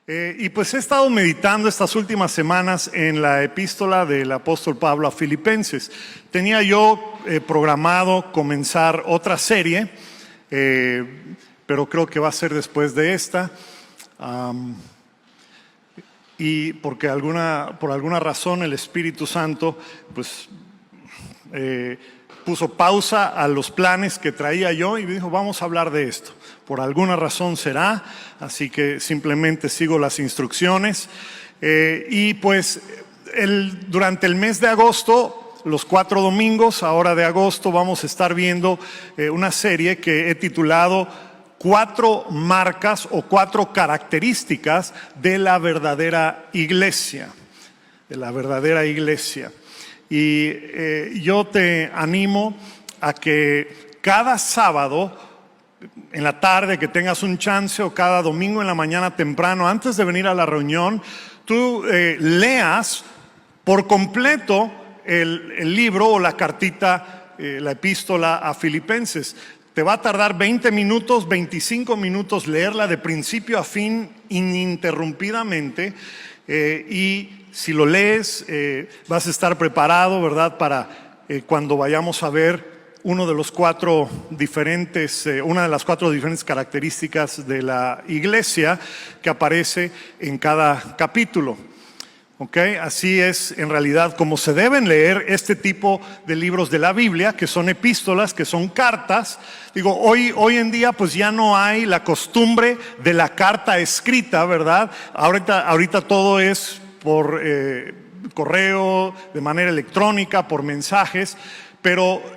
Y pues he estado meditando estas últimas semanas en la epístola del apóstol Pablo a Filipenses. Tenía yo programado comenzar otra serie, pero creo que va a ser después de esta. Y porque por alguna razón el Espíritu Santo pues puso pausa a los planes que traía yo y me dijo, vamos a hablar de esto. Por alguna razón será, así que simplemente sigo las instrucciones. Y pues durante el mes de agosto, los 4 domingos, ahora de agosto, vamos a estar viendo una serie que he titulado 4 marcas o 4 características de la verdadera iglesia. De la verdadera iglesia. Y yo te animo a que cada sábado en la tarde, que tengas un chance, o cada domingo en la mañana temprano, antes de venir a la reunión, tú leas por completo el libro o la cartita, la epístola a Filipenses. Te va a tardar 20 minutos, 25 minutos leerla de principio a fin ininterrumpidamente, y si lo lees vas a estar preparado, ¿verdad? Para cuando vayamos a ver una de las 4 diferentes características de la iglesia que aparece en cada capítulo. ¿Okay? Así es en realidad como se deben leer este tipo de libros de la Biblia, que son epístolas, que son cartas. Digo, hoy en día pues ya no hay la costumbre de la carta escrita, ¿verdad? Ahorita todo es por correo, de manera electrónica, por mensajes, pero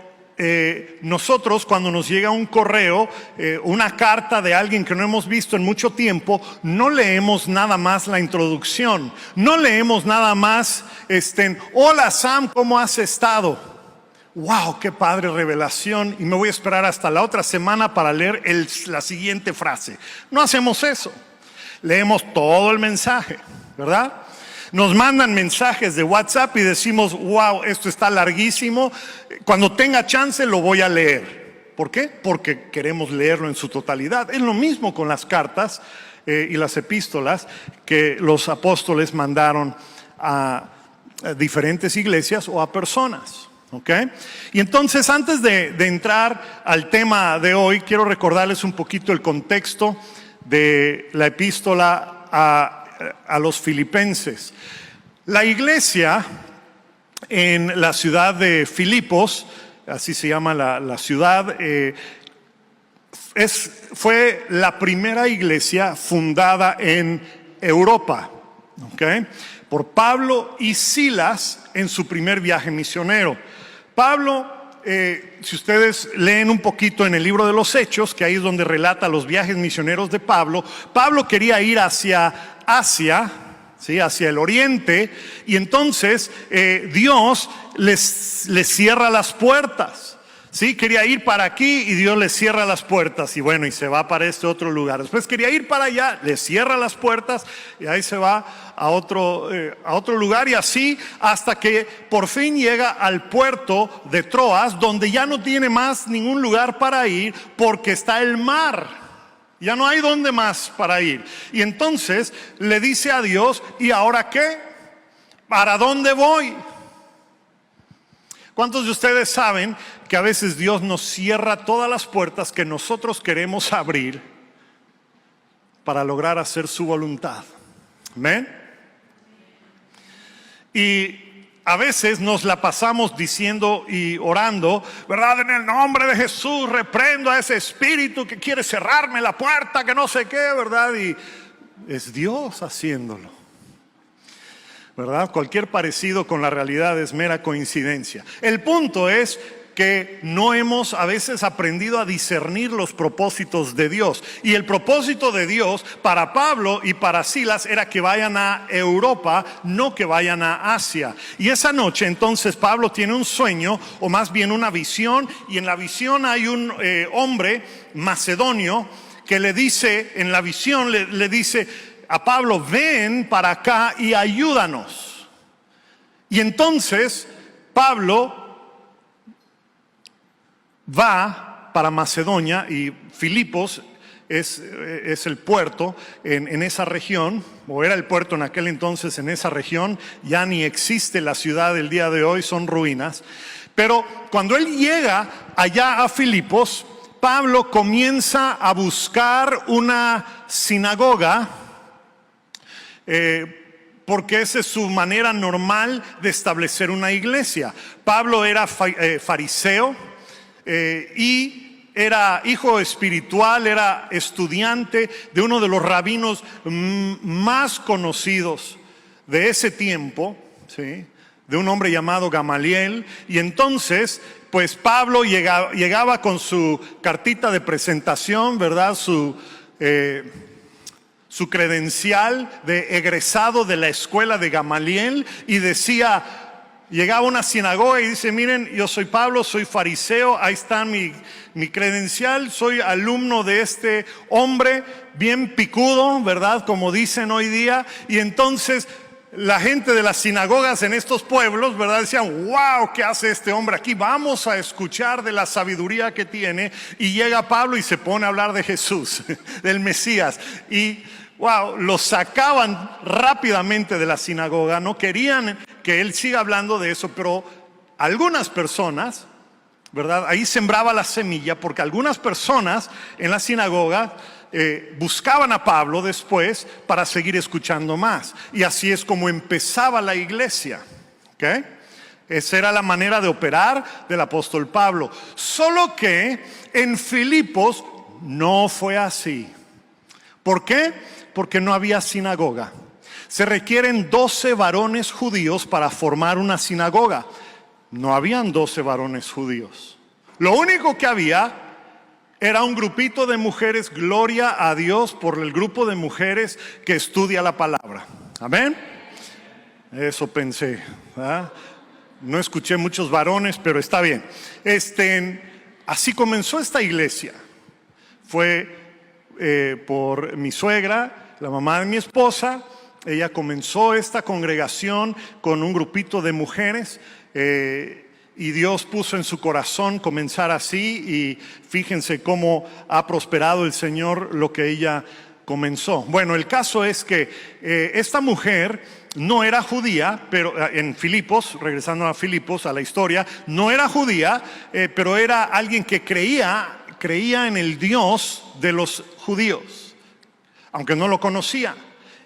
nosotros cuando nos llega un correo, una carta de alguien que no hemos visto en mucho tiempo, no leemos nada más la introducción, no leemos nada más, hola Sam, ¿cómo has estado? Wow, qué padre revelación, y me voy a esperar hasta la otra semana para leer la siguiente frase. No hacemos eso, leemos todo el mensaje, ¿verdad? Nos mandan mensajes de WhatsApp y decimos, wow, esto está larguísimo, cuando tenga chance lo voy a leer. ¿Por qué? Porque queremos leerlo en su totalidad. Es lo mismo con las cartas y las epístolas que los apóstoles mandaron a diferentes iglesias o a personas. ¿Okay? Y entonces, antes de entrar al tema de hoy, quiero recordarles un poquito el contexto de la epístola a los filipenses. La iglesia en la ciudad de Filipos, así se llama la ciudad, fue la primera iglesia fundada en Europa, ¿okay? Por Pablo y Silas en su primer viaje misionero. Pablo, si ustedes leen un poquito en el libro de los Hechos, que ahí es donde relata los viajes misioneros de Pablo, Pablo quería ir hacia Asia, ¿sí? Hacia el oriente, y entonces Dios les cierra las puertas, ¿sí? Quería ir para aquí y Dios les cierra las puertas, y bueno, y se va para este otro lugar. Después quería ir para allá, les cierra las puertas y ahí se va a otro lugar, y así hasta que por fin llega al puerto de Troas, donde ya no tiene más ningún lugar para ir porque está el mar. Ya no hay dónde más para ir. Y entonces le dice a Dios, ¿y ahora qué? ¿Para dónde voy? ¿Cuántos de ustedes saben que a veces Dios nos cierra todas las puertas que nosotros queremos abrir para lograr hacer su voluntad? ¿Amén? Y a veces nos la pasamos diciendo y orando, ¿verdad? En el nombre de Jesús reprendo a ese espíritu que quiere cerrarme la puerta, que no sé qué, ¿verdad? Y es Dios haciéndolo, ¿verdad? Cualquier parecido con la realidad es mera coincidencia. El punto es que no hemos a veces aprendido a discernir los propósitos de Dios. Y el propósito de Dios para Pablo y para Silas era que vayan a Europa, no que vayan a Asia. Y esa noche entonces Pablo tiene un sueño, o más bien una visión, y en la visión hay un hombre macedonio que le dice, en la visión le dice a Pablo, ven para acá y ayúdanos. Y entonces Pablo va para Macedonia, y Filipos es el puerto en esa región, o era el puerto en aquel entonces en esa región. Ya ni existe la ciudad del día de hoy, son ruinas. Pero cuando él llega allá a Filipos, Pablo comienza a buscar una sinagoga, porque esa es su manera normal de establecer una iglesia. Pablo era fariseo y era hijo espiritual, era estudiante de uno de los rabinos más conocidos de ese tiempo, ¿sí?, de un hombre llamado Gamaliel. Y entonces, pues Pablo llegaba con su cartita de presentación, ¿verdad? Su credencial de egresado de la escuela de Gamaliel, y decía, llegaba a una sinagoga y dice: miren, yo soy Pablo, soy fariseo, ahí está mi credencial, soy alumno de este hombre bien picudo, ¿verdad? Como dicen hoy día. Y entonces la gente de las sinagogas en estos pueblos, ¿verdad?, decían: wow, ¿qué hace este hombre aquí? Vamos a escuchar de la sabiduría que tiene. Y llega Pablo y se pone a hablar de Jesús, del Mesías. Y wow, lo sacaban rápidamente de la sinagoga. No querían que él siga hablando de eso, pero algunas personas, ¿verdad?, ahí sembraba la semilla, porque algunas personas en la sinagoga buscaban a Pablo después para seguir escuchando más. Y así es como empezaba la iglesia, ¿ok? Esa era la manera de operar del apóstol Pablo. Solo que en Filipos no fue así. ¿Por qué? Porque no había sinagoga. Se requieren 12 varones judíos para formar una sinagoga. No habían 12 varones judíos. Lo único que había era un grupito de mujeres. Gloria a Dios por el grupo de mujeres que estudia la palabra. Amén. Eso pensé, ¿verdad? No escuché muchos varones, pero está bien. Así comenzó esta iglesia. Fue por mi suegra, la mamá de mi esposa. Ella comenzó esta congregación con un grupito de mujeres, y Dios puso en su corazón comenzar así. Y fíjense cómo ha prosperado el Señor lo que ella comenzó. Bueno, el caso es que esta mujer no era judía, pero en Filipos, regresando a Filipos, a la historia, no era judía, pero era alguien que creía en el Dios de los judíos, aunque no lo conocía,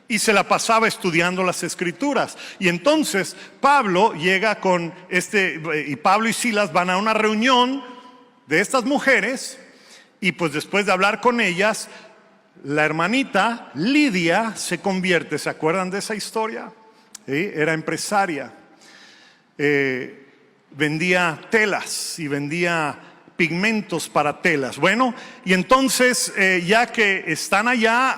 y se la pasaba estudiando las escrituras. Y entonces Pablo llega con y Pablo y Silas van a una reunión de estas mujeres, y pues después de hablar con ellas, la hermanita Lidia se convierte. ¿Se acuerdan de esa historia? ¿Sí? Era empresaria, vendía telas y vendía pigmentos para telas. Bueno, y entonces ya que están allá,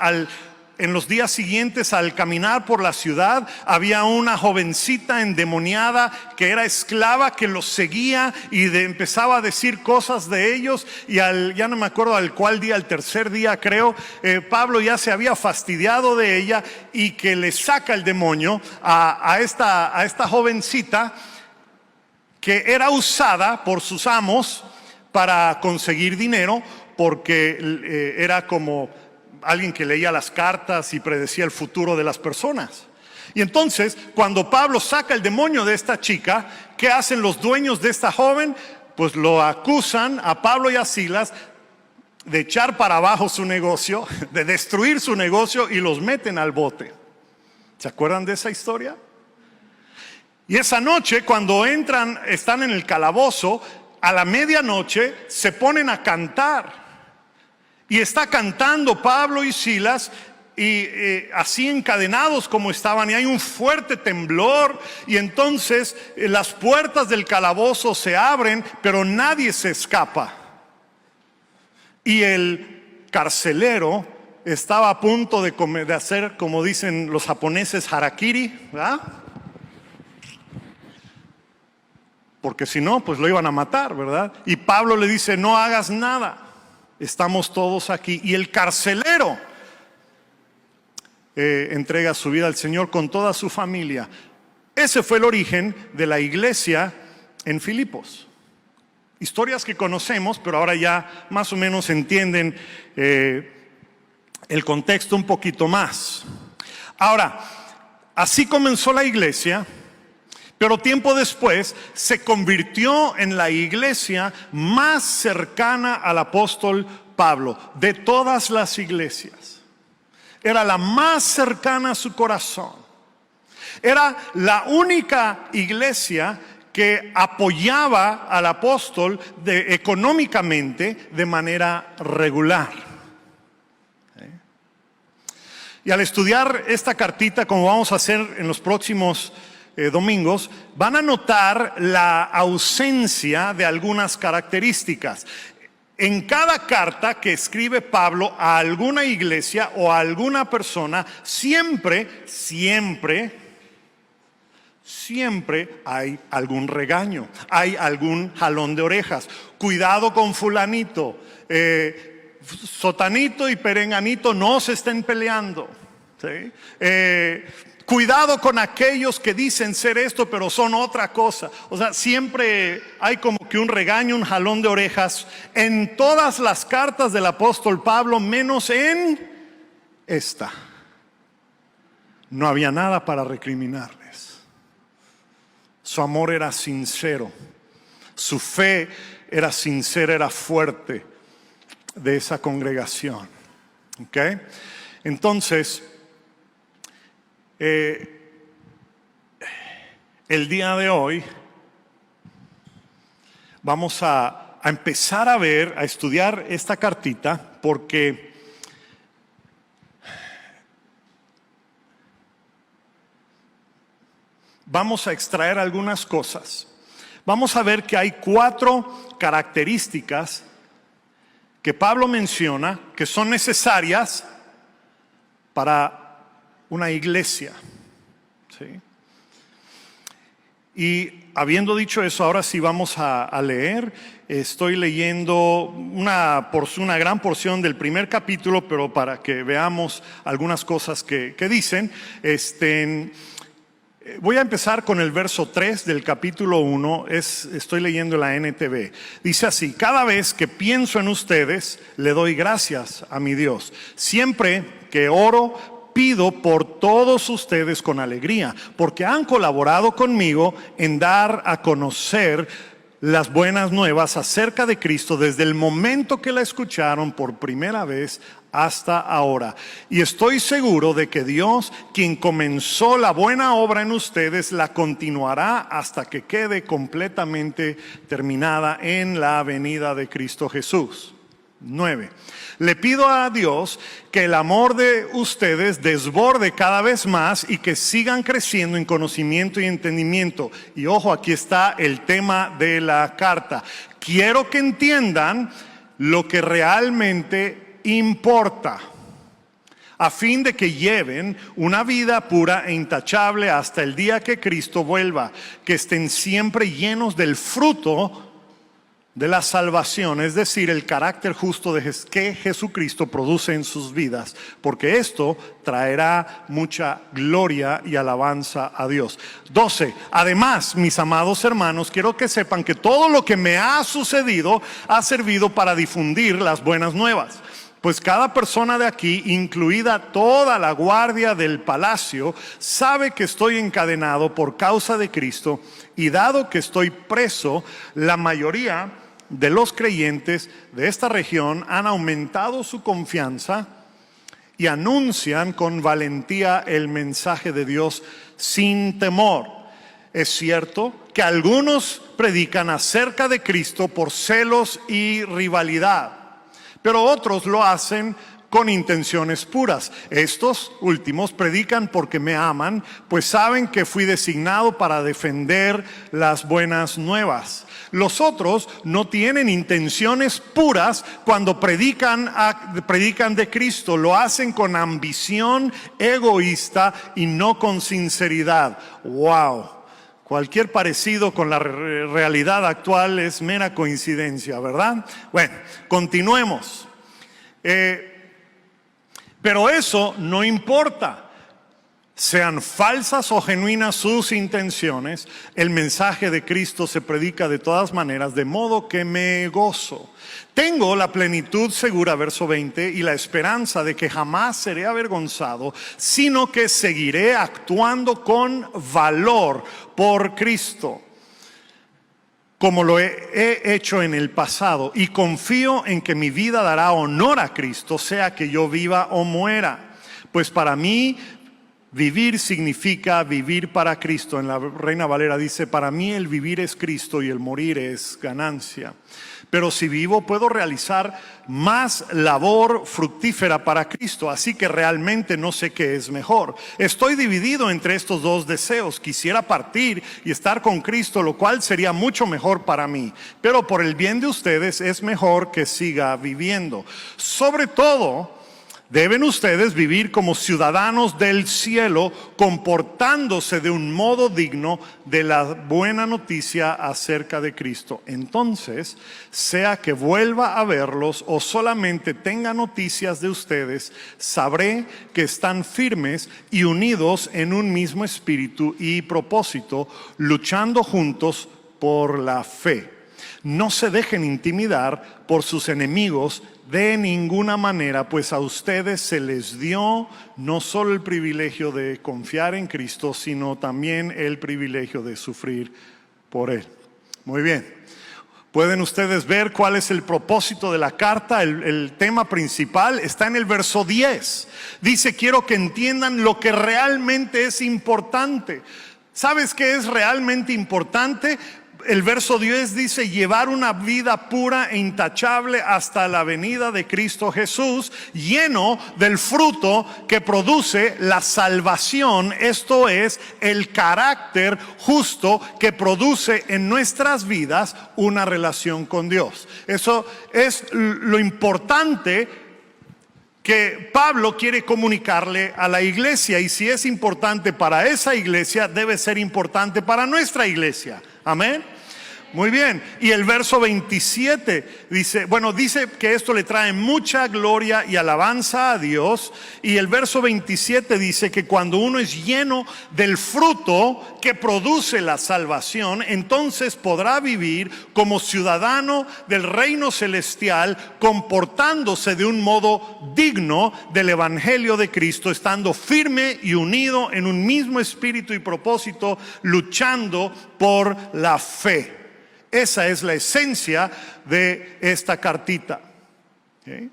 en los días siguientes, al caminar por la ciudad, había una jovencita endemoniada que era esclava, que los seguía y empezaba a decir cosas de ellos. Y ya no me acuerdo al cuál día, al tercer día creo, Pablo ya se había fastidiado de ella, y que le saca el demonio a esta jovencita, que era usada por sus amos para conseguir dinero, porque era como alguien que leía las cartas y predecía el futuro de las personas. Y entonces, cuando Pablo saca el demonio de esta chica, ¿qué hacen los dueños de esta joven? Pues lo acusan a Pablo y a Silas de echar para abajo su negocio, de destruir su negocio, y los meten al bote. ¿Se acuerdan de esa historia? Y esa noche, cuando están en el calabozo, a la medianoche se ponen a cantar. Y está cantando Pablo y Silas, y así encadenados como estaban, y hay un fuerte temblor. Y entonces las puertas del calabozo se abren, pero nadie se escapa. Y el carcelero estaba a punto de hacer, como dicen los japoneses, harakiri, ¿verdad? Porque si no, pues lo iban a matar, ¿verdad? Y Pablo le dice: no hagas nada, estamos todos aquí. Y el carcelero entrega su vida al Señor con toda su familia. Ese fue el origen de la iglesia en Filipos. Historias que conocemos, pero ahora ya más o menos entienden el contexto un poquito más. Ahora, así comenzó la iglesia, pero tiempo después se convirtió en la iglesia más cercana al apóstol Pablo de todas las iglesias. Era la más cercana a su corazón. Era la única iglesia que apoyaba al apóstol económicamente de manera regular. Y al estudiar esta cartita, como vamos a hacer en los próximos domingos, van a notar la ausencia de algunas características. En cada carta que escribe Pablo a alguna iglesia o a alguna persona, siempre hay algún regaño, hay algún jalón de orejas. Cuidado con fulanito, sotanito y perenganito no se estén peleando, ¿sí? Cuidado con aquellos que dicen ser esto pero son otra cosa. O sea, siempre hay como que un regaño, un jalón de orejas en todas las cartas del apóstol Pablo, menos en esta. No había nada para recriminarles. Su amor era sincero, su fe era sincera, era fuerte de esa congregación. ¿Ok? Entonces, el día de hoy vamos a empezar a ver, a estudiar esta cartita, porque vamos a extraer algunas cosas. Vamos a ver que hay 4 características que Pablo menciona que son necesarias para una iglesia, ¿sí? Y habiendo dicho eso, ahora sí vamos a leer. Estoy leyendo una gran porción del primer capítulo, pero para que veamos algunas cosas que dicen. Voy a empezar con el verso 3 del capítulo 1, estoy leyendo la NTV. Dice así: cada vez que pienso en ustedes, le doy gracias a mi Dios. Siempre que oro, pido por todos ustedes con alegría, porque han colaborado conmigo en dar a conocer las buenas nuevas acerca de Cristo desde el momento que la escucharon por primera vez hasta ahora. Y estoy seguro de que Dios, quien comenzó la buena obra en ustedes, la continuará hasta que quede completamente terminada en la venida de Cristo Jesús. 9. Le pido a Dios que el amor de ustedes desborde cada vez más y que sigan creciendo en conocimiento y entendimiento. Y ojo, aquí está el tema de la carta. Quiero que entiendan lo que realmente importa, a fin de que lleven una vida pura e intachable hasta el día que Cristo vuelva, que estén siempre llenos del fruto de la salvación, es decir, el carácter justo que Jesucristo produce en sus vidas, porque esto traerá mucha gloria y alabanza a Dios. 12. Además, mis amados hermanos, quiero que sepan que todo lo que me ha sucedido ha servido para difundir las buenas nuevas. Pues cada persona de aquí, incluida toda la guardia del palacio, sabe que estoy encadenado por causa de Cristo, y dado que estoy preso, la mayoría de los creyentes de esta región han aumentado su confianza y anuncian con valentía el mensaje de Dios sin temor. Es cierto que algunos predican acerca de Cristo por celos y rivalidad, pero otros lo hacen con intenciones puras. Estos últimos predican porque me aman, pues saben que fui designado para defender las buenas nuevas. Los otros no tienen intenciones puras cuando predican de Cristo. Lo hacen con ambición egoísta y no con sinceridad. ¡Wow! Cualquier parecido con la realidad actual es mera coincidencia, ¿verdad? Bueno, continuemos. Pero eso no importa. Sean falsas o genuinas sus intenciones, el mensaje de Cristo se predica de todas maneras, de modo que me gozo. Tengo la plenitud segura, verso 20, y la esperanza de que jamás seré avergonzado, sino que seguiré actuando con valor por Cristo, como lo he hecho en el pasado, y confío en que mi vida dará honor a Cristo, sea que yo viva o muera. Pues para mí, vivir significa vivir para Cristo. En la Reina Valera dice, para mí el vivir es Cristo y el morir es ganancia. Pero si vivo, puedo realizar más labor fructífera para Cristo. Así que realmente no sé qué es mejor. Estoy dividido entre estos dos deseos. Quisiera partir y estar con Cristo, lo cual sería mucho mejor para mí. Pero por el bien de ustedes es mejor que siga viviendo. Sobre todo, deben ustedes vivir como ciudadanos del cielo, comportándose de un modo digno de la buena noticia acerca de Cristo. Entonces, sea que vuelva a verlos o solamente tenga noticias de ustedes, sabré que están firmes y unidos en un mismo espíritu y propósito, luchando juntos por la fe. No se dejen intimidar por sus enemigos de ninguna manera, pues a ustedes se les dio no solo el privilegio de confiar en Cristo, sino también el privilegio de sufrir por Él. Muy bien. Pueden ustedes ver cuál es el propósito de la carta. El tema principal está en el verso 10. Dice, quiero que entiendan lo que realmente es importante. ¿Sabes qué es realmente importante? El verso 10 dice, llevar una vida pura e intachable hasta la venida de Cristo Jesús, lleno del fruto que produce la salvación. Esto es el carácter justo que produce en nuestras vidas una relación con Dios. Eso es lo importante que Pablo quiere comunicarle a la iglesia. Y si es importante para esa iglesia, debe ser importante para nuestra iglesia. Amén. Muy bien, y el verso 27 dice que esto le trae mucha gloria y alabanza a Dios. Y el verso 27 dice que cuando uno es lleno del fruto que produce la salvación, entonces podrá vivir como ciudadano del reino celestial, comportándose de un modo digno del evangelio de Cristo, estando firme y unido en un mismo espíritu y propósito, luchando por la fe. Esa es la esencia de esta cartita. ¿Okay?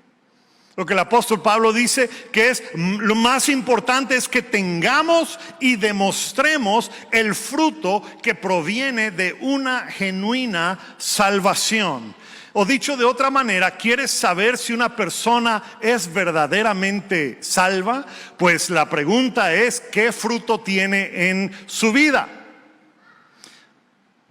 Lo que el apóstol Pablo dice que es lo más importante es que tengamos y demostremos el fruto que proviene de una genuina salvación. O dicho de otra manera, ¿quieres saber si una persona es verdaderamente salva? Pues la pregunta es, ¿qué fruto tiene en su vida?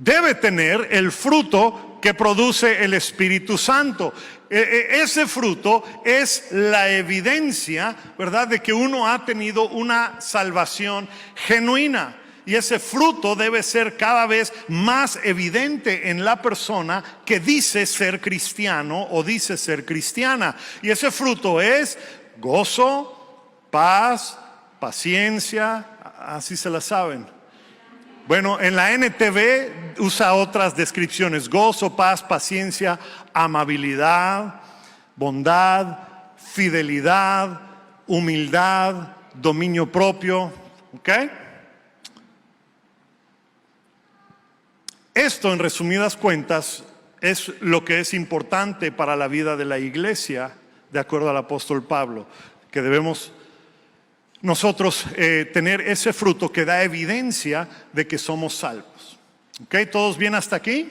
Debe tener el fruto que produce el Espíritu Santo. Ese fruto es la evidencia, ¿verdad?, de que uno ha tenido una salvación genuina. Y ese fruto debe ser cada vez más evidente en la persona que dice ser cristiano o dice ser cristiana. Y ese fruto es gozo, paz, paciencia, así se la saben. Bueno, en la NTV usa otras descripciones: gozo, paz, paciencia, amabilidad, bondad, fidelidad, humildad, dominio propio. ¿Ok? Esto, en resumidas cuentas, es lo que es importante para la vida de la iglesia, de acuerdo al apóstol Pablo, que debemos nosotros tener ese fruto que da evidencia de que somos salvos. ¿Ok? ¿Todos bien hasta aquí?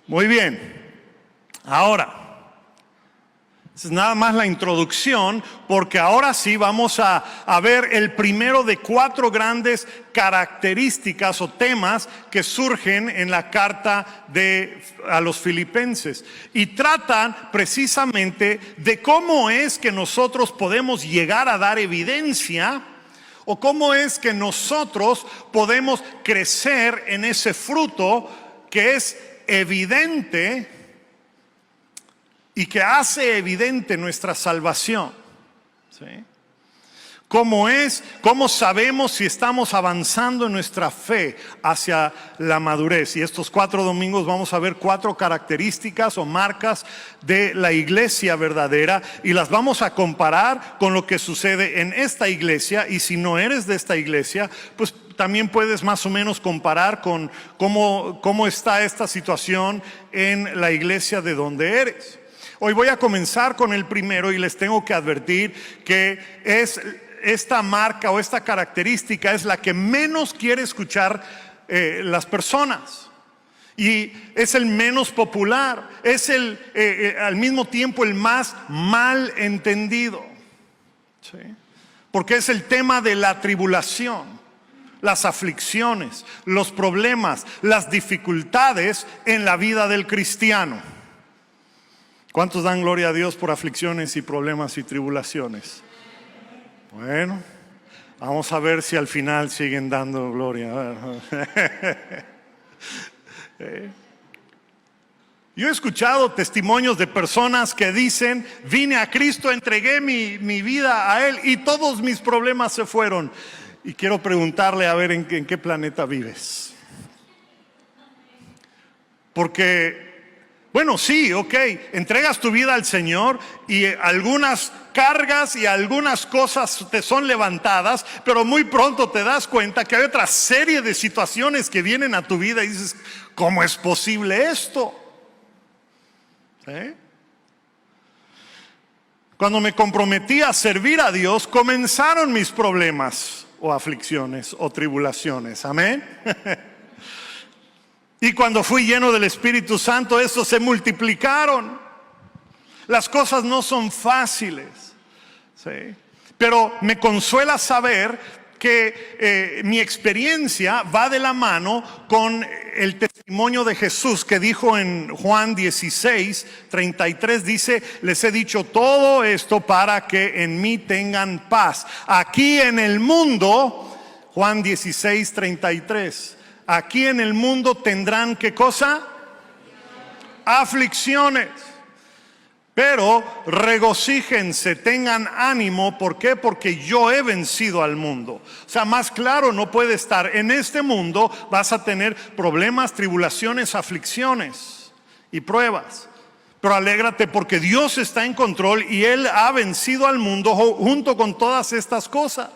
Muy bien. Ahora, es nada más la introducción, porque ahora sí vamos a ver el primero de 4 grandes características o temas que surgen en la carta a los Filipenses. Y tratan precisamente de cómo es que nosotros podemos llegar a dar evidencia, o cómo es que nosotros podemos crecer en ese fruto que es evidente y que hace evidente nuestra salvación. ¿Sí? ¿Cómo sabemos si estamos avanzando en nuestra fe hacia la madurez? Y estos 4 domingos vamos a ver 4 características o marcas de la iglesia verdadera y las vamos a comparar con lo que sucede en esta iglesia. Y si no eres de esta iglesia, pues también puedes más o menos comparar con cómo está esta situación en la iglesia de donde eres. Hoy voy a comenzar con el primero y les tengo que advertir que esta marca o esta característica es la que menos quiere escuchar las personas. Y es el menos popular, es al mismo tiempo el más mal entendido. ¿Sí? Porque es el tema de la tribulación, las aflicciones, los problemas, las dificultades en la vida del cristiano. ¿Cuántos dan gloria a Dios por aflicciones y problemas y tribulaciones? Bueno, vamos a ver si al final siguen dando gloria. Yo he escuchado testimonios de personas que dicen: vine a Cristo, entregué mi vida a Él y todos mis problemas se fueron. Y quiero preguntarle, a ver, ¿en qué planeta vives? Porque, bueno, sí, ok, entregas tu vida al Señor y algunas cargas y algunas cosas te son levantadas, pero muy pronto te das cuenta que hay otra serie de situaciones que vienen a tu vida y dices: ¿cómo es posible esto? ¿Sí? Cuando me comprometí a servir a Dios, comenzaron mis problemas o aflicciones o tribulaciones. Amén. Y cuando fui lleno del Espíritu Santo, estos se multiplicaron. Las cosas no son fáciles, ¿sí? Pero me consuela saber que mi experiencia va de la mano con el testimonio de Jesús, que dijo en Juan 16:33, dice: les he dicho todo esto para que en mí tengan paz. Aquí en el mundo, Juan 16:33, aquí en el mundo tendrán, ¿qué cosa? Aflicciones. Pero regocíjense, tengan ánimo. ¿Por qué? Porque yo he vencido al mundo. O sea, más claro no puede estar. En este mundo vas a tener problemas, tribulaciones, aflicciones y pruebas. Pero alégrate porque Dios está en control y Él ha vencido al mundo junto con todas estas cosas.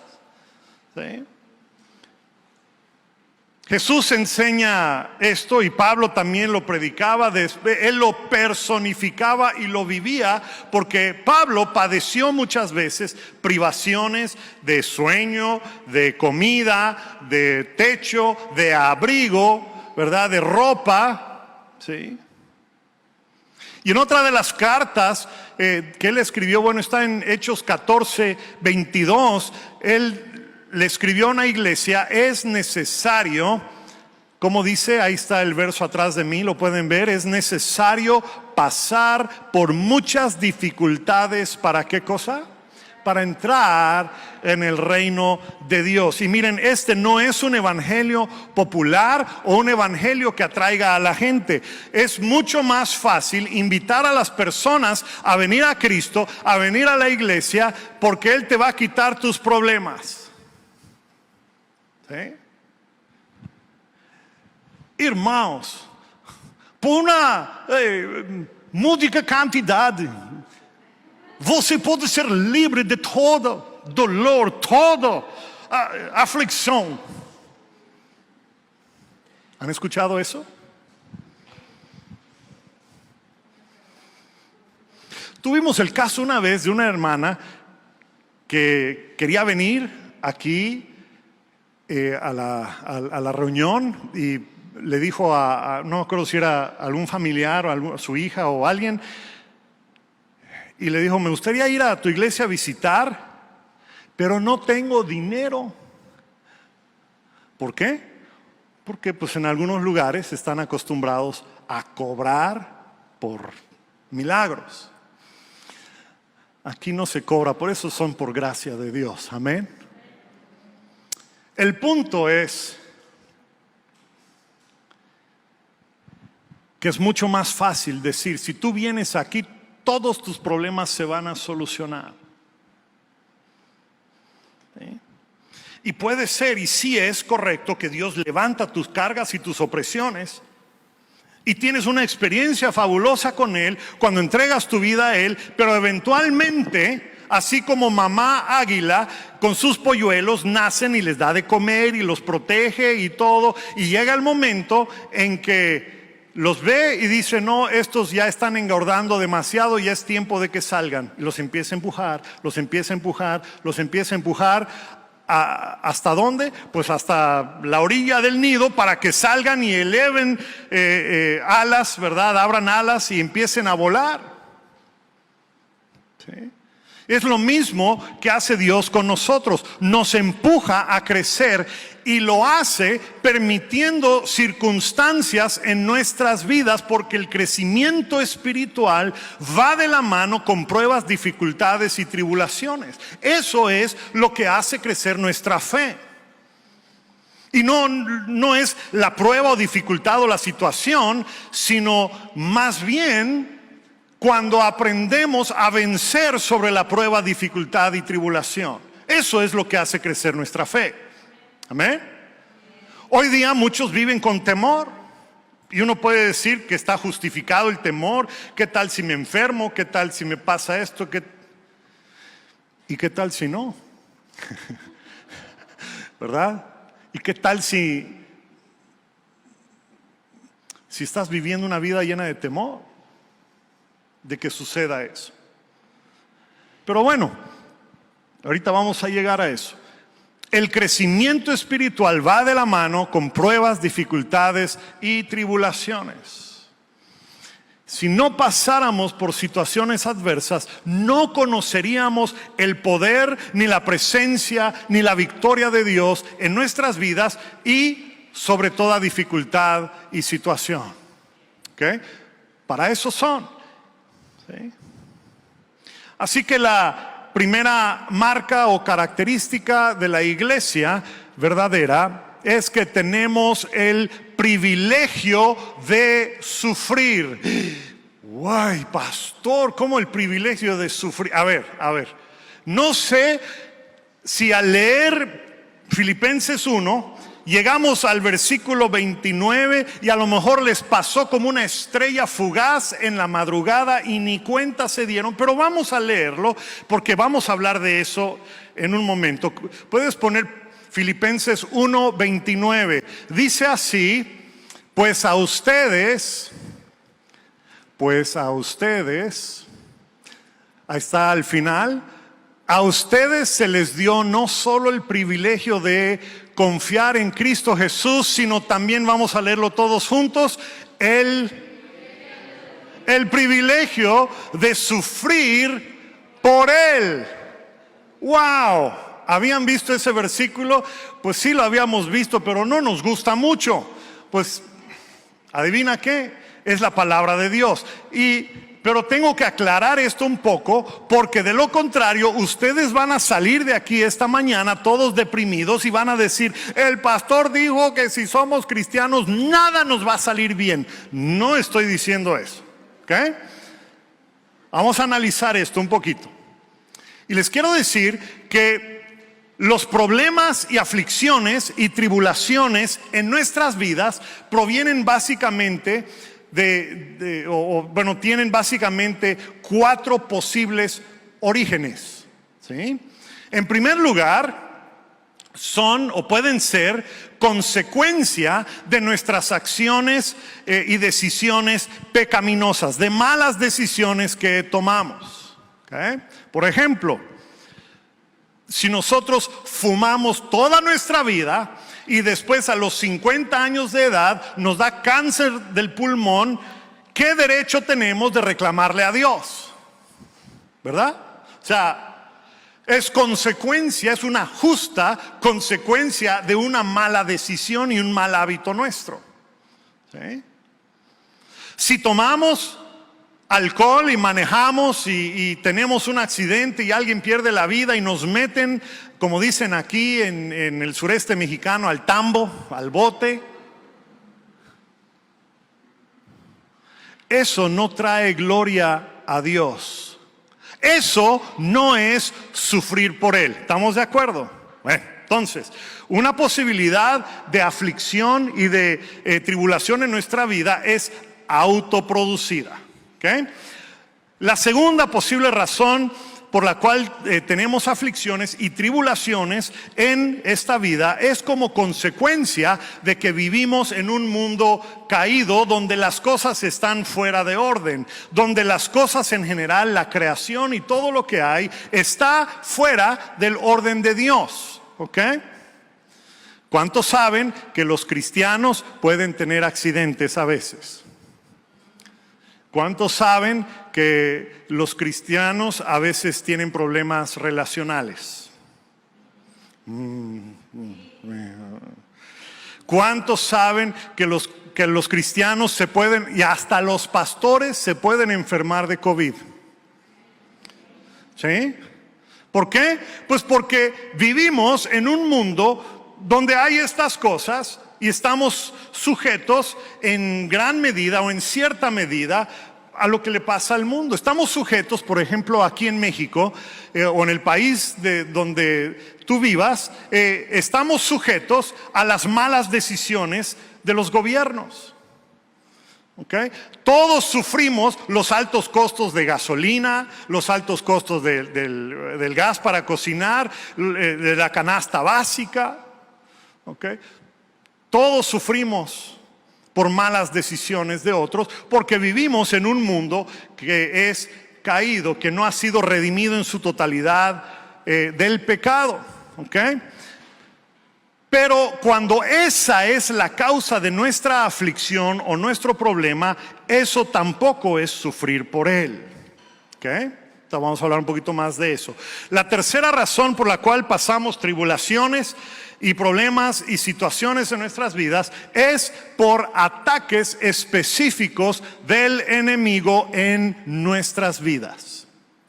¿Sí? Jesús enseña esto y Pablo también lo predicaba, él lo personificaba y lo vivía, porque Pablo padeció muchas veces privaciones de sueño, de comida, de techo, de abrigo, ¿verdad? De ropa, ¿sí? Y en otra de las cartas que él escribió, bueno, está en Hechos 14:22, él le escribió a una iglesia: es necesario, como dice, ahí está el verso atrás de mí, lo pueden ver, es necesario pasar por muchas dificultades. ¿Para qué cosa? Para entrar en el reino de Dios. Y miren, este no es un evangelio popular o un evangelio que atraiga a la gente. Es mucho más fácil invitar a las personas a venir a Cristo, a venir a la iglesia, porque Él te va a quitar tus problemas. ¿Sí? Irmãos, por uma módica quantidade, você pode ser livre de todo dolor, toda aflicción. ¿Han escuchado eso? Tuvimos el caso una vez de una hermana que quería venir aquí a la reunión y le dijo no me acuerdo si era algún familiar o a su hija o alguien, y le dijo: me gustaría ir a tu iglesia a visitar, pero no tengo dinero. ¿Por qué? Porque pues en algunos lugares están acostumbrados a cobrar por milagros. Aquí no se cobra, por eso son por gracia de Dios. Amén. El punto es que es mucho más fácil decir: si tú vienes aquí, todos tus problemas se van a solucionar. Y puede ser, y sí es correcto, que Dios levanta tus cargas y tus opresiones. Y tienes una experiencia fabulosa con Él cuando entregas tu vida a Él. Pero eventualmente, así como mamá águila con sus polluelos nacen y les da de comer y los protege y todo. Y llega el momento en que los ve y dice, no, estos ya están engordando demasiado y es tiempo de que salgan. Y los empieza a empujar, los empieza a empujar, los empieza a empujar. ¿Hasta dónde? Pues hasta la orilla del nido para que salgan y eleven alas, ¿verdad? Abran alas y empiecen a volar. ¿Sí? Es lo mismo que hace Dios con nosotros. Nos empuja a crecer y lo hace permitiendo circunstancias en nuestras vidas, porque el crecimiento espiritual va de la mano con pruebas, dificultades y tribulaciones. Eso es lo que hace crecer nuestra fe. Y no es la prueba o dificultad o la situación, sino más bien cuando aprendemos a vencer sobre la prueba, dificultad y tribulación. Eso es lo que hace crecer nuestra fe. Amén. Hoy día muchos viven con temor. Y uno puede decir que está justificado el temor. ¿Qué tal si me enfermo? ¿Qué tal si me pasa esto? ¿Y qué tal si no? ¿Verdad? ¿Y qué tal si estás viviendo una vida llena de temor de que suceda eso? Pero bueno, ahorita vamos a llegar a eso. El crecimiento espiritual va de la mano con pruebas, dificultades y tribulaciones. Si no pasáramos por situaciones adversas, no conoceríamos el poder, ni la presencia, ni la victoria de Dios en nuestras vidas y sobre toda dificultad y situación. ¿Okay? Para eso son. ¿Sí? Así que la primera marca o característica de la iglesia verdadera es que tenemos el privilegio de sufrir. Guay, pastor, ¿cómo el privilegio de sufrir? A ver, no sé si al leer Filipenses 1 llegamos al versículo 29 y a lo mejor les pasó como una estrella fugaz en la madrugada y ni cuenta se dieron, pero vamos a leerlo porque vamos a hablar de eso en un momento. Puedes poner Filipenses 1:29. Dice así: pues a ustedes, ahí está al final, a ustedes se les dio no solo el privilegio de confiar en Cristo Jesús, sino también, vamos a leerlo todos juntos, el privilegio de sufrir por Él. ¡Wow! ¿Habían visto ese versículo? Pues sí lo habíamos visto, pero no nos gusta mucho. Pues, ¿adivina qué? Es la palabra de Dios. Pero tengo que aclarar esto un poco, porque de lo contrario ustedes van a salir de aquí esta mañana todos deprimidos y van a decir: el pastor dijo que si somos cristianos nada nos va a salir bien. No estoy diciendo eso, ¿ok? Vamos a analizar esto un poquito. Y les quiero decir que los problemas y aflicciones y tribulaciones en nuestras vidas provienen básicamente tienen básicamente 4 posibles orígenes, ¿sí? En primer lugar, son o pueden ser consecuencia de nuestras acciones y decisiones pecaminosas, de malas decisiones que tomamos, ¿okay? Por ejemplo, si nosotros fumamos toda nuestra vida y después a los 50 años de edad nos da cáncer del pulmón, ¿qué derecho tenemos de reclamarle a Dios? ¿Verdad? O sea, es consecuencia, es una justa consecuencia de una mala decisión y un mal hábito nuestro, ¿sí? Si tomamos alcohol y manejamos y tenemos un accidente y alguien pierde la vida y nos meten, como dicen aquí en el sureste mexicano, al tambo, al bote, eso no trae gloria a Dios. Eso no es sufrir por Él. ¿Estamos de acuerdo? Bueno, Entonces, una posibilidad de aflicción y de tribulación en nuestra vida es autoproducida. ¿Okay? La segunda posible razón por la cual tenemos aflicciones y tribulaciones en esta vida es como consecuencia de que vivimos en un mundo caído donde las cosas están fuera de orden, donde las cosas en general, la creación y todo lo que hay está fuera del orden de Dios. ¿Ok? ¿Cuántos saben que los cristianos pueden tener accidentes a veces? ¿Cuántos saben que los cristianos a veces tienen problemas relacionales? ¿Cuántos saben que los cristianos se pueden, y hasta los pastores se pueden enfermar de COVID? ¿Sí? ¿Por qué? Pues porque vivimos en un mundo donde hay estas cosas y estamos sujetos en gran medida o en cierta medida a lo que le pasa al mundo. Estamos sujetos, por ejemplo, aquí en México o en el país donde tú vivas, estamos sujetos a las malas decisiones de los gobiernos. ¿Okay? Todos sufrimos los altos costos de gasolina, los altos costos del gas para cocinar, de la canasta básica. ¿Okay? Todos sufrimos por malas decisiones de otros, porque vivimos en un mundo que es caído, que no ha sido redimido en su totalidad del pecado. ¿Okay? Pero cuando esa es la causa de nuestra aflicción o nuestro problema, eso tampoco es sufrir por él. ¿Okay? Entonces vamos a hablar un poquito más de eso. La tercera razón por la cual pasamos tribulaciones y problemas y situaciones en nuestras vidas es por ataques específicos del enemigo en nuestras vidas.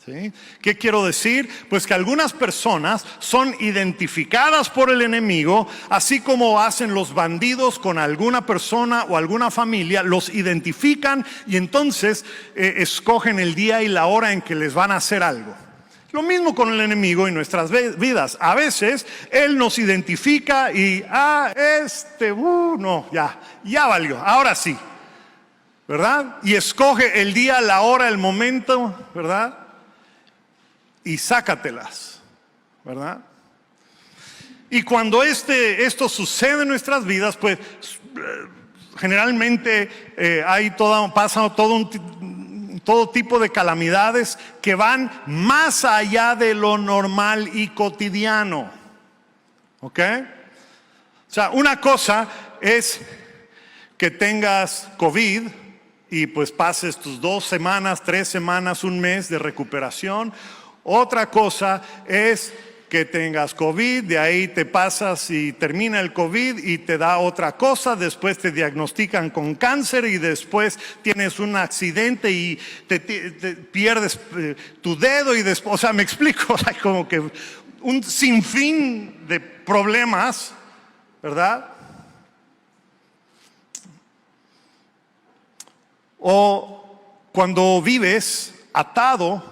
¿Sí? ¿Qué quiero decir? Pues que algunas personas son identificadas por el enemigo, así como hacen los bandidos con alguna persona o alguna familia, los identifican y entonces escogen el día y la hora en que les van a hacer algo. Lo mismo con el enemigo en nuestras vidas. A veces él nos identifica y no, ya valió, ahora sí, ¿verdad? Y escoge el día, la hora, el momento, ¿verdad? Y sácatelas, ¿verdad? Y cuando esto sucede en nuestras vidas, pues generalmente pasa todo tipo de calamidades que van más allá de lo normal y cotidiano. ¿Ok? O sea, una cosa es que tengas COVID y pues pases tus 2 semanas, 3 semanas, un mes de recuperación. Otra cosa es que tengas COVID, de ahí te pasas y termina el COVID y te da otra cosa, después te diagnostican con cáncer y después tienes un accidente y te pierdes tu dedo y después, o sea, me explico, o sea, como que un sinfín de problemas, ¿verdad? O cuando vives atado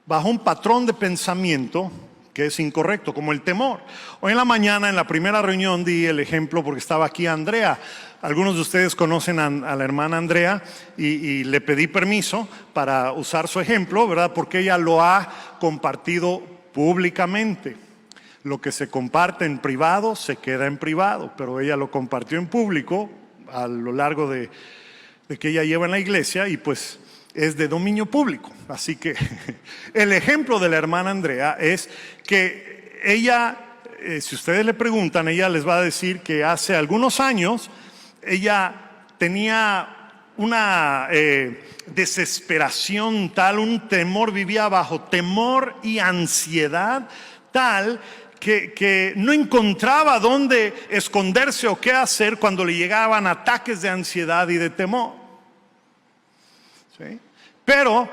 bajo un patrón de pensamiento que es incorrecto, como el temor. Hoy en la mañana, en la primera reunión, di el ejemplo porque estaba aquí Andrea. Algunos de ustedes conocen a la hermana Andrea y le pedí permiso para usar su ejemplo, ¿verdad? Porque ella lo ha compartido públicamente. Lo que se comparte en privado se queda en privado, pero ella lo compartió en público a lo largo de que ella lleva en la iglesia y pues es de dominio público. Así que el ejemplo de la hermana Andrea es que ella, si ustedes le preguntan, ella les va a decir que hace algunos años ella tenía una desesperación tal, un temor, vivía bajo temor y ansiedad tal que no encontraba dónde esconderse o qué hacer cuando le llegaban ataques de ansiedad y de temor. ¿Sí? Pero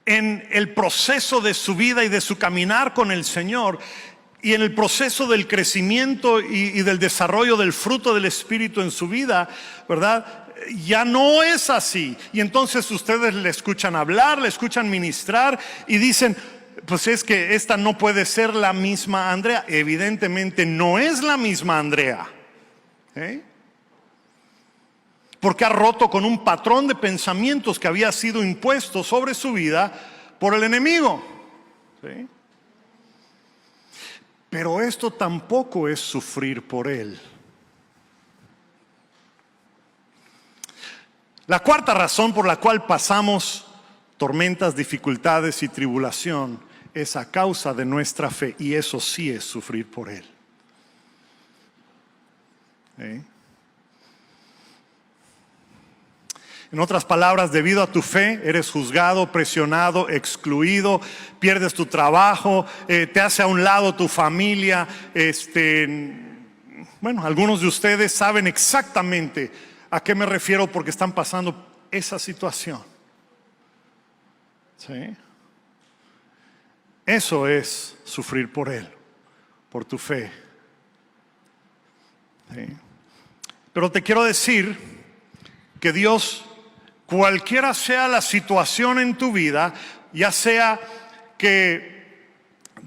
en el proceso de su vida y de su caminar con el Señor y en el proceso del crecimiento y del desarrollo del fruto del Espíritu en su vida, ¿verdad? Ya no es así. Y entonces ustedes le escuchan hablar, le escuchan ministrar y dicen, pues es que esta no puede ser la misma Andrea. Evidentemente no es la misma Andrea. Porque ha roto con un patrón de pensamientos que había sido impuesto sobre su vida por el enemigo. ¿Sí? Pero esto tampoco es sufrir por él. La cuarta razón por la cual pasamos tormentas, dificultades y tribulación es a causa de nuestra fe, y eso sí es sufrir por él. ¿Sí? En otras palabras, debido a tu fe, eres juzgado, presionado, excluido, pierdes tu trabajo, te hace a un lado tu familia. Bueno, algunos de ustedes saben exactamente a qué me refiero porque están pasando esa situación. ¿Sí? Eso es sufrir por él, por tu fe. ¿Sí? Pero te quiero decir que Dios, cualquiera sea la situación en tu vida, ya sea que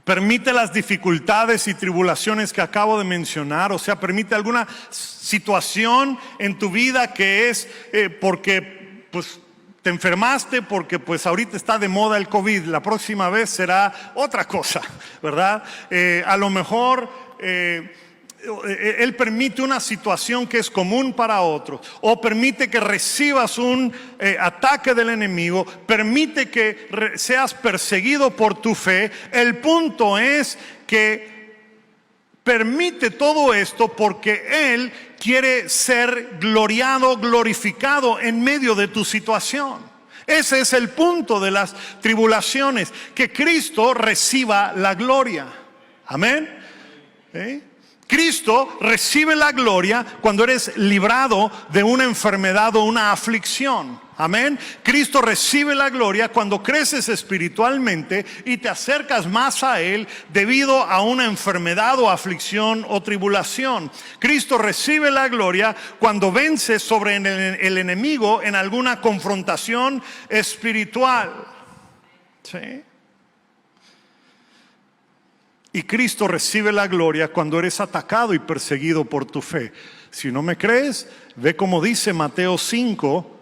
permite las dificultades y tribulaciones que acabo de mencionar, o sea, permite alguna situación en tu vida que es porque pues te enfermaste, porque pues ahorita está de moda el COVID, la próxima vez será otra cosa, ¿verdad? A lo mejor Él permite una situación que es común para otros, o permite que recibas un ataque del enemigo, permite que seas perseguido por tu fe. El punto es que permite todo esto porque Él quiere ser gloriado, glorificado en medio de tu situación. Ese es el punto de las tribulaciones, que Cristo reciba la gloria. Amén. ¿Sí? Cristo recibe la gloria cuando eres librado de una enfermedad o una aflicción. Amén. Cristo recibe la gloria cuando creces espiritualmente y te acercas más a Él debido a una enfermedad o aflicción o tribulación. Cristo recibe la gloria cuando vences sobre el enemigo en alguna confrontación espiritual. ¿Sí? Y Cristo recibe la gloria cuando eres atacado y perseguido por tu fe. Si no me crees, ve como dice Mateo 5,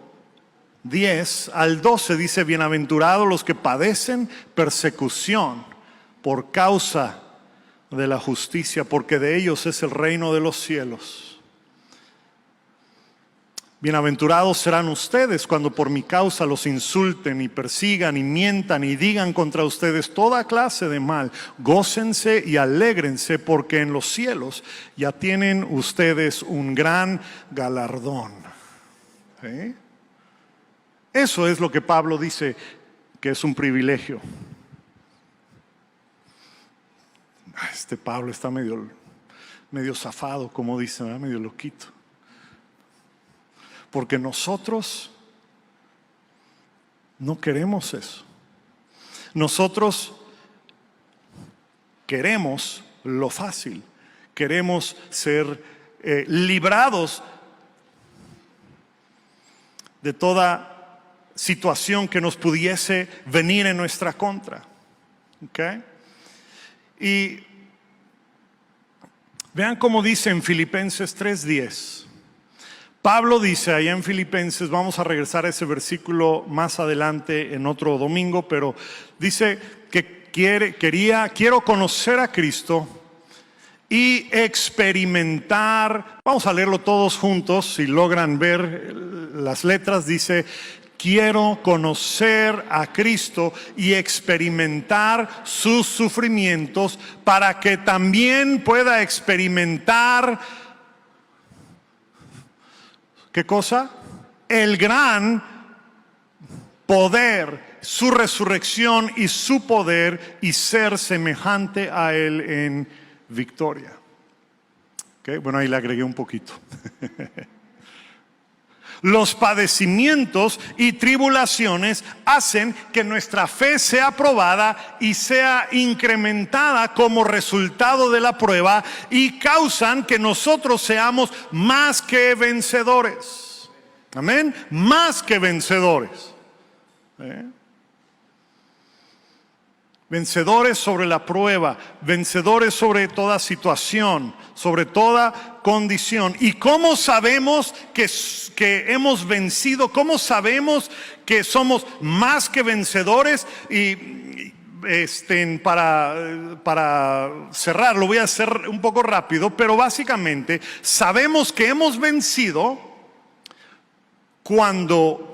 10 al 12. Dice: bienaventurados los que padecen persecución por causa de la justicia, porque de ellos es el reino de los cielos. Bienaventurados serán ustedes cuando por mi causa los insulten y persigan y mientan y digan contra ustedes toda clase de mal. Gócense y alégrense, porque en los cielos ya tienen ustedes un gran galardón. ¿Sí? Eso es lo que Pablo dice que es un privilegio. Este Pablo está medio zafado, como dicen, ¿verdad? Medio loquito. Porque nosotros no queremos eso. Nosotros queremos lo fácil. Queremos ser librados de toda situación que nos pudiese venir en nuestra contra. ¿Okay? Y vean cómo dice en Filipenses 3:10. Pablo dice allá en Filipenses, vamos a regresar a ese versículo más adelante en otro domingo, pero dice que quiero conocer a Cristo y experimentar. Vamos a leerlo todos juntos, si logran ver las letras. Dice: quiero conocer a Cristo y experimentar sus sufrimientos, para que también pueda experimentar, ¿qué cosa? El gran poder, su resurrección y su poder, y ser semejante a Él en victoria. ¿Okay? Bueno, ahí le agregué un poquito. Los padecimientos y tribulaciones hacen que nuestra fe sea probada y sea incrementada como resultado de la prueba, y causan que nosotros seamos más que vencedores. Amén. Más que vencedores. Vencedores sobre la prueba, vencedores sobre toda situación, sobre toda condición. ¿Y cómo sabemos que hemos vencido? ¿Cómo sabemos que somos más que vencedores? Y para cerrar, lo voy a hacer un poco rápido, pero básicamente sabemos que hemos vencido cuando,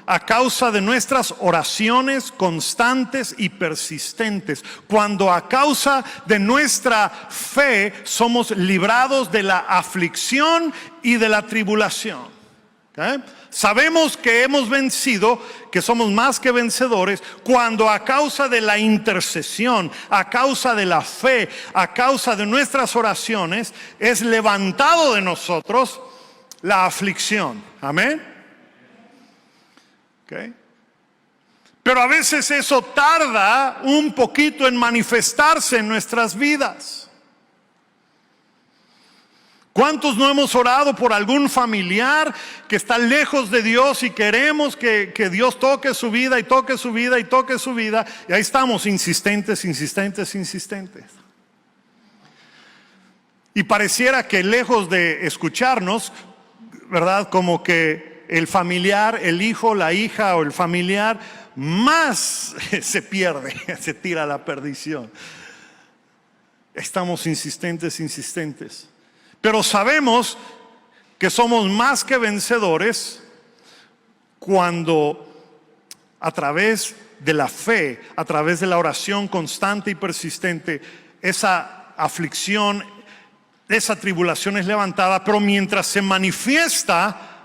a causa de nuestras oraciones constantes y persistentes, cuando a causa de nuestra fe somos librados de la aflicción y de la tribulación. ¿Okay? Sabemos que hemos vencido, que somos más que vencedores, cuando a causa de la intercesión, a causa de la fe, a causa de nuestras oraciones, es levantado de nosotros la aflicción. Amén. Okay. Pero a veces eso tarda un poquito en manifestarse en nuestras vidas. ¿Cuántos no hemos orado por algún familiar que está lejos de Dios y queremos que Dios toque su vida y toque su vida y toque su vida? Y ahí estamos insistentes. Y pareciera que lejos de escucharnos, ¿verdad? Como que el familiar, el hijo, la hija o el familiar más se pierde, se tira a la perdición. Estamos insistentes. Pero sabemos que somos más que vencedores cuando a través de la fe, a través de la oración constante y persistente, esa aflicción, esa tribulación es levantada, pero mientras se manifiesta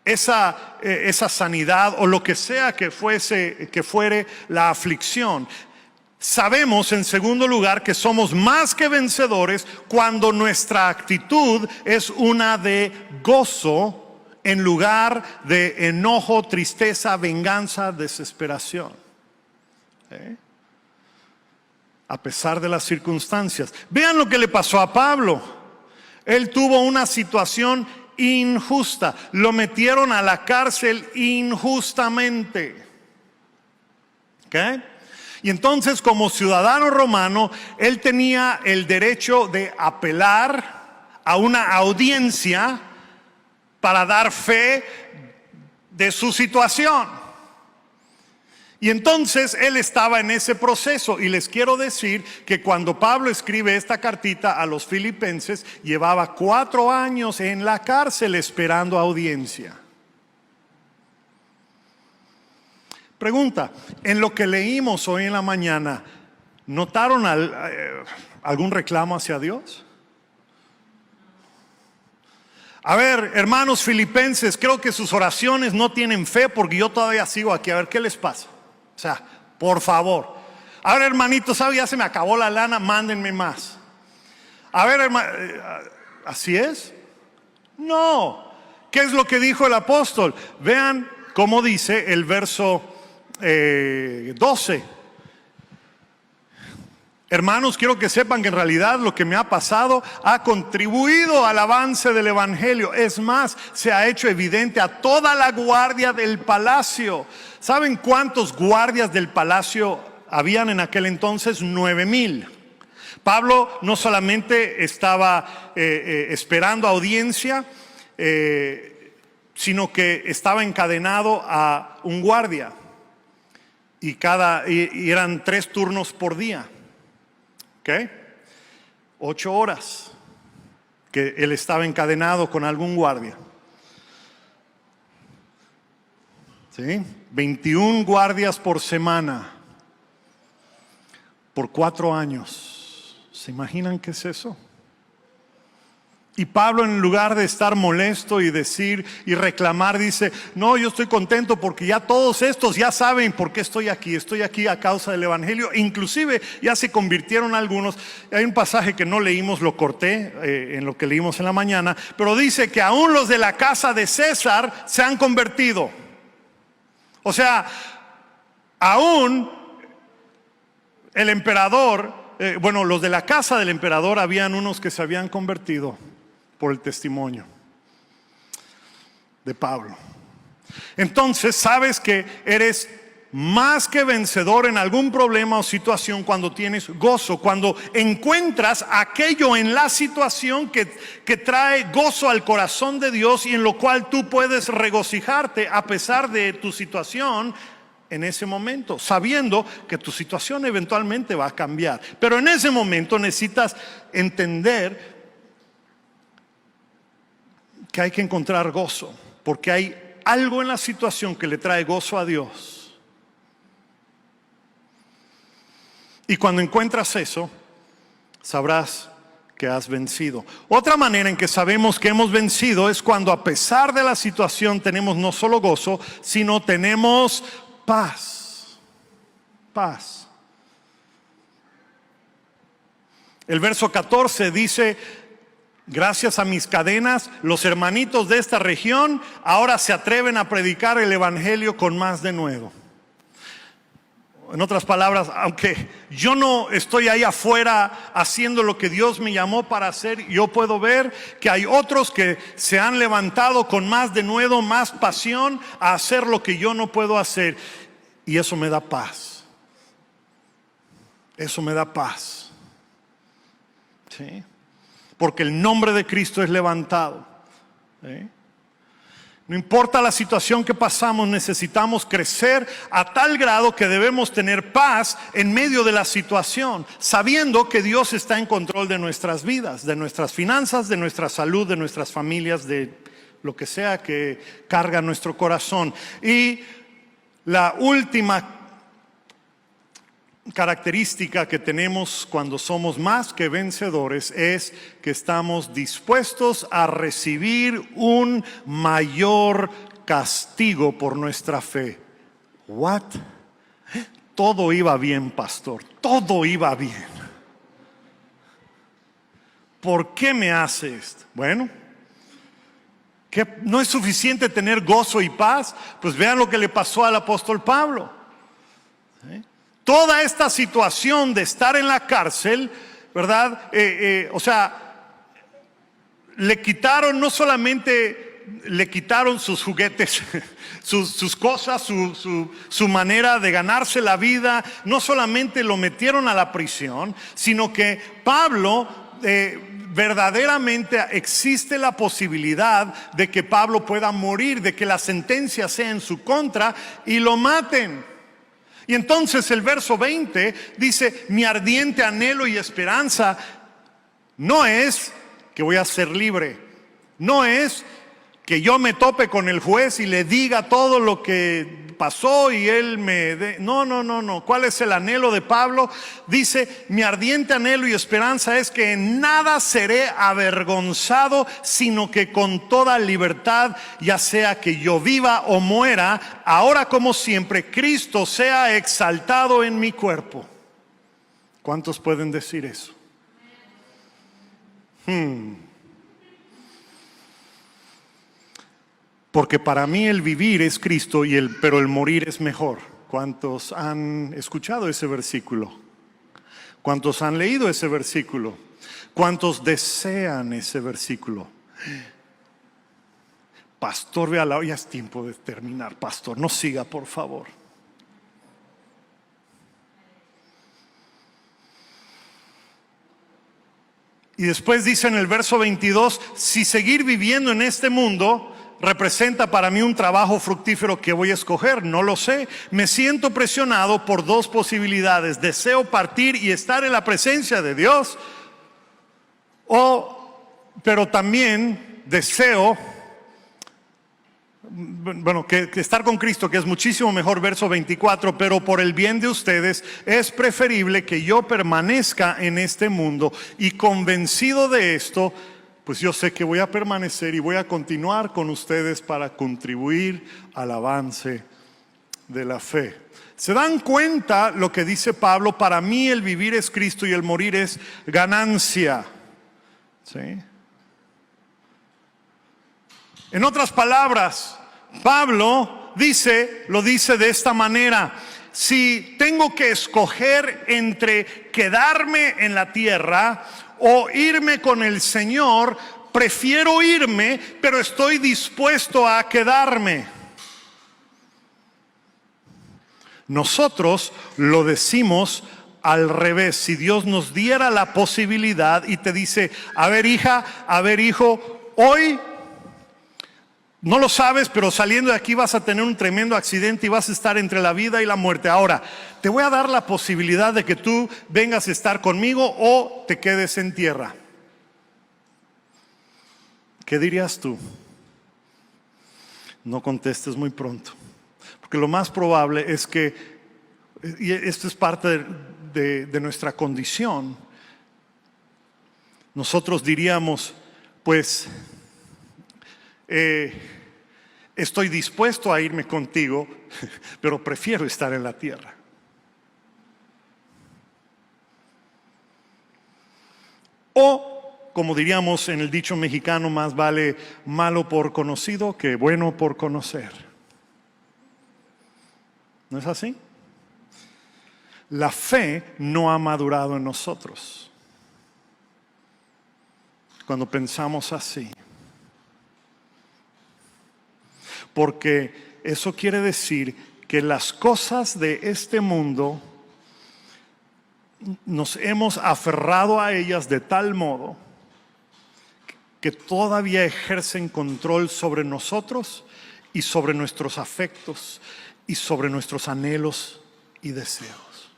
esa sanidad o lo que sea que fuere la aflicción, sabemos en segundo lugar que somos más que vencedores cuando nuestra actitud es una de gozo en lugar de enojo, tristeza, venganza, desesperación. ¿Eh? A pesar de las circunstancias. Vean lo que le pasó a Pablo. Él tuvo una situación injusta, lo metieron a la cárcel injustamente. ¿Ok? Y entonces, como ciudadano romano, él tenía el derecho de apelar a una audiencia para dar fe de su situación. Y entonces él estaba en ese proceso, y les quiero decir que cuando Pablo escribe esta cartita a los filipenses, llevaba 4 años en la cárcel esperando audiencia. Pregunta, en lo que leímos hoy en la mañana, ¿notaron algún reclamo hacia Dios? A ver, hermanos filipenses, creo que sus oraciones no tienen fe porque yo todavía sigo aquí. A ver, ¿qué les pasa? O sea, por favor. A ver, hermanitos, ¿sabe? Ya se me acabó la lana, mándenme más. A ver, hermano, ¿así es? No. ¿Qué es lo que dijo el apóstol? Vean cómo dice el verso 12. Hermanos, quiero que sepan que en realidad lo que me ha pasado ha contribuido al avance del evangelio. Es más, se ha hecho evidente a toda la guardia del palacio. ¿Saben cuántos guardias del palacio habían en aquel entonces? 9,000. Pablo no solamente estaba esperando audiencia, sino que estaba encadenado a un guardia. Y eran 3 turnos por día. ¿Ok? 8 horas que él estaba encadenado con algún guardia. ¿Sí? 21 guardias por semana por 4 años. ¿Se imaginan qué es eso? Y Pablo, en lugar de estar molesto y decir y reclamar, dice: no, yo estoy contento porque ya todos estos ya saben por qué estoy aquí. Estoy aquí a causa del evangelio. Inclusive ya se convirtieron algunos. Hay un pasaje que no leímos, lo corté en lo que leímos en la mañana, pero dice que aún los de la casa de César se han convertido. O sea, aún el emperador, los de la casa del emperador, habían unos que se habían convertido por el testimonio de Pablo. Entonces sabes que eres más que vencedor en algún problema o situación cuando tienes gozo, cuando encuentras aquello en la situación que trae gozo al corazón de Dios y en lo cual tú puedes regocijarte a pesar de tu situación en ese momento, sabiendo que tu situación eventualmente va a cambiar. Pero en ese momento necesitas entender que hay que encontrar gozo, porque hay algo en la situación que le trae gozo a Dios. Y cuando encuentras eso, sabrás que has vencido. Otra manera en que sabemos que hemos vencido es cuando a pesar de la situación tenemos no solo gozo, sino tenemos paz. Paz. El verso 14 dice: gracias a mis cadenas, los hermanitos de esta región ahora se atreven a predicar el evangelio con más denuedo. En otras palabras, aunque yo no estoy ahí afuera haciendo lo que Dios me llamó para hacer, yo puedo ver que hay otros que se han levantado con más denuedo, más pasión a hacer lo que yo no puedo hacer. Y eso me da paz. Eso me da paz. ¿Sí? Porque el nombre de Cristo es levantado. ¿Sí? No importa la situación que pasamos, necesitamos crecer a tal grado que debemos tener paz en medio de la situación, sabiendo que Dios está en control de nuestras vidas, de nuestras finanzas, de nuestra salud, de nuestras familias, de lo que sea que carga nuestro corazón. Y la última característica que tenemos cuando somos más que vencedores es que estamos dispuestos a recibir un mayor castigo por nuestra fe. ¿What? Todo iba bien, pastor. Todo iba bien. ¿Por qué me hace esto? Bueno, ¿que no es suficiente tener gozo y paz? Pues vean lo que le pasó al apóstol Pablo. ¿Sí? Toda esta situación de estar en la cárcel, ¿verdad? Le quitaron, no solamente le quitaron sus juguetes, sus cosas, su manera de ganarse la vida, no solamente lo metieron a la prisión, sino que Pablo, verdaderamente existe la posibilidad de que Pablo pueda morir, de que la sentencia sea en su contra y lo maten. Y entonces el verso 20 dice: mi ardiente anhelo y esperanza no es que voy a ser libre, no es que yo me tope con el juez y le diga todo lo que pasó y él me dé. No. ¿Cuál es el anhelo de Pablo? Dice: mi ardiente anhelo y esperanza es que en nada seré avergonzado, sino que con toda libertad, ya sea que yo viva o muera, ahora como siempre, Cristo sea exaltado en mi cuerpo. ¿Cuántos pueden decir eso? Porque para mí el vivir es Cristo, pero el morir es mejor. ¿Cuántos han escuchado ese versículo? ¿Cuántos han leído ese versículo? ¿Cuántos desean ese versículo? Pastor, vea la hora, ya es tiempo de terminar, pastor. No siga, por favor. Y después dice en el verso 22, si seguir viviendo en este mundo representa para mí un trabajo fructífero que voy a escoger, no lo sé. Me siento presionado por dos posibilidades: deseo partir y estar en la presencia de Dios, pero también deseo, que estar con Cristo, que es muchísimo mejor. Verso 24, pero por el bien de ustedes es preferible que yo permanezca en este mundo, y convencido de esto, pues yo sé que voy a permanecer y voy a continuar con ustedes para contribuir al avance de la fe. ¿Se dan cuenta lo que dice Pablo? Para mí el vivir es Cristo y el morir es ganancia. ¿Sí? En otras palabras, Pablo lo dice de esta manera: si tengo que escoger entre quedarme en la tierra o irme con el Señor, prefiero irme, pero estoy dispuesto a quedarme. Nosotros lo decimos al revés. Si Dios nos diera la posibilidad y te dice, a ver hija, a ver hijo, hoy no lo sabes, pero saliendo de aquí vas a tener un tremendo accidente y vas a estar entre la vida y la muerte. Ahora, te voy a dar la posibilidad de que tú vengas a estar conmigo o te quedes en tierra. ¿Qué dirías tú? No contestes muy pronto, porque lo más probable es que, y esto es parte de nuestra condición, nosotros diríamos, pues, estoy dispuesto a irme contigo, pero prefiero estar en la tierra. O, como diríamos en el dicho mexicano, más vale malo por conocido que bueno por conocer. ¿No es así? La fe no ha madurado en nosotros cuando pensamos así. Porque eso quiere decir que las cosas de este mundo nos hemos aferrado a ellas de tal modo que todavía ejercen control sobre nosotros y sobre nuestros afectos y sobre nuestros anhelos y deseos.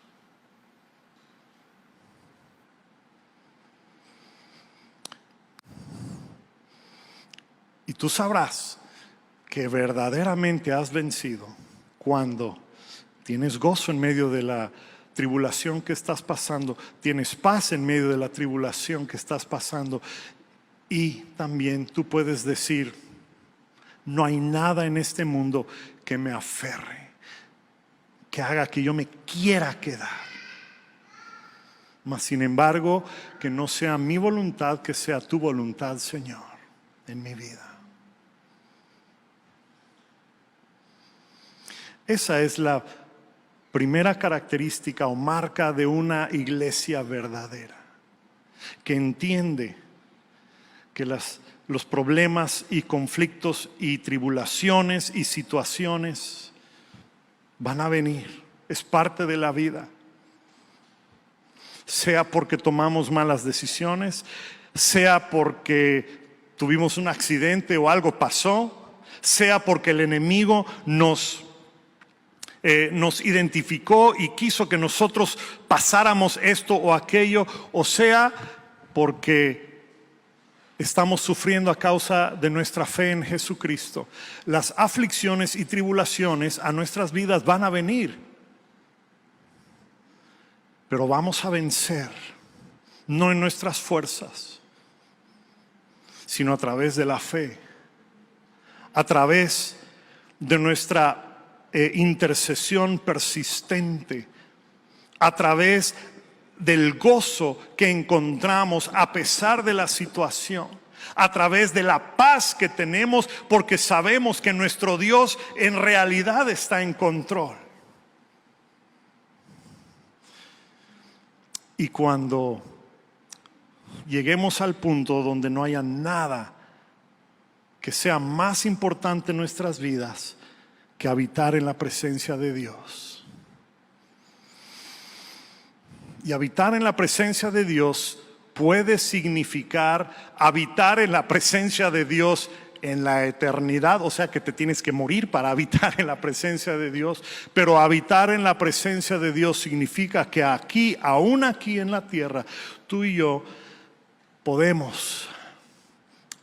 Y tú sabrás que verdaderamente has vencido cuando tienes gozo en medio de la tribulación que estás pasando, tienes paz en medio de la tribulación que estás pasando. Y también tú puedes decir, no hay nada en este mundo que me aferre, que haga que yo me quiera quedar. Mas sin embargo, que no sea mi voluntad, que sea tu voluntad, Señor, en mi vida. Esa es la primera característica o marca de una iglesia verdadera, que entiende que los problemas y conflictos y tribulaciones y situaciones van a venir. Es parte de la vida. Sea porque tomamos malas decisiones, sea porque tuvimos un accidente o algo pasó, sea porque el enemigo nos identificó y quiso que nosotros pasáramos esto o aquello, o sea porque estamos sufriendo a causa de nuestra fe en Jesucristo. Las aflicciones y tribulaciones a nuestras vidas van a venir, pero vamos a vencer, no en nuestras fuerzas, sino a través de la fe, a través de nuestra intercesión persistente, a través del gozo que encontramos a pesar de la situación, a través de la paz que tenemos porque sabemos que nuestro Dios en realidad está en control. Y cuando lleguemos al punto donde no haya nada que sea más importante en nuestras vidas que habitar en la presencia de Dios. Y habitar en la presencia de Dios puede significar habitar en la presencia de Dios en la eternidad, o sea que te tienes que morir para habitar en la presencia de Dios. Pero habitar en la presencia de Dios significa que aquí, aún aquí en la tierra, tú y yo podemos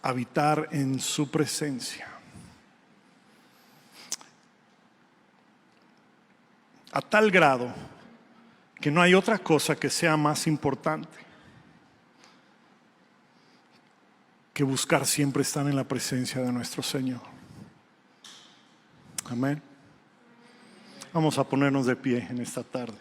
habitar en su presencia. A tal grado que no hay otra cosa que sea más importante que buscar siempre estar en la presencia de nuestro Señor. Amén. Vamos a ponernos de pie en esta tarde.